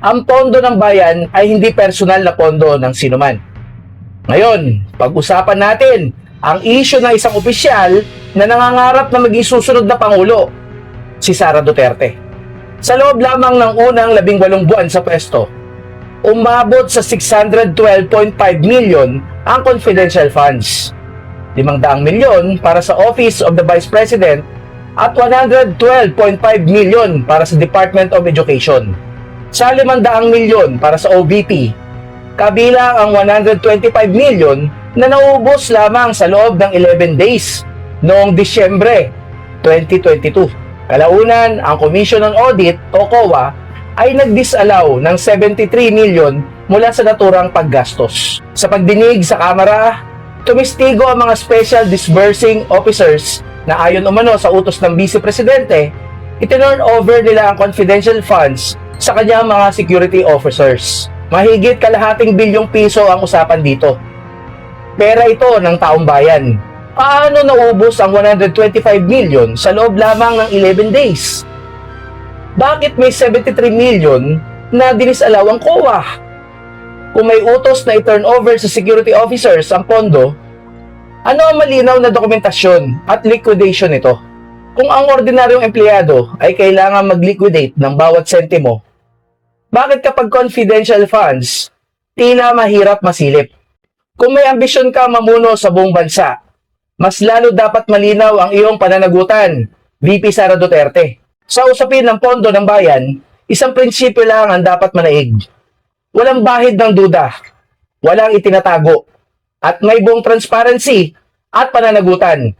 ang pondo ng bayan ay hindi personal na pondo ng sinuman. Ngayon, pag-usapan natin ang issue ng isang opisyal na nangangarap na maging susunod na Pangulo, si Sara Duterte. Sa loob lamang ng unang 18 buwan sa pwesto, umabot sa 612.5 million ang confidential funds. 500 milyon para sa Office of the Vice President at 112.5 million para sa Department of Education. Sa 500 milyon para sa OVP, kabilang ang 125 million na naubos lamang sa loob ng 11 days noong Disyembre 2022. Kalaunan, ang Commission on Audit o COA ay nag-disallow ng 73 million mula sa naturang paggastos. Sa pagdinig sa Kamara, tumistigo ang mga Special Disbursing Officers na ayon umano sa utos ng Vice Presidente, itinurn over nila ang confidential funds sa kanyang mga security officers. Mahigit kalahating bilyong piso ang usapan dito. Pera ito ng taong bayan. Paano naubos ang 125 million sa loob lamang ng 11 days? Bakit may 73 million na dinisalaw ang COA? Kung may utos na i-turn over sa security officers ang pondo, ano ang malinaw na dokumentasyon at liquidation nito? Kung ang ordinaryong empleyado ay kailangan mag-liquidate ng bawat sentimo, bakit kapag confidential funds, tila mahirap masilip? Kung may ambisyon ka mamuno sa buong bansa, mas lalo dapat malinaw ang iyong pananagutan, VP Sara Duterte. Sa usapin ng pondo ng bayan, isang prinsipyo lang ang dapat manaig. Walang bahid ng duda, walang itinatago, at may buong transparency at pananagutan.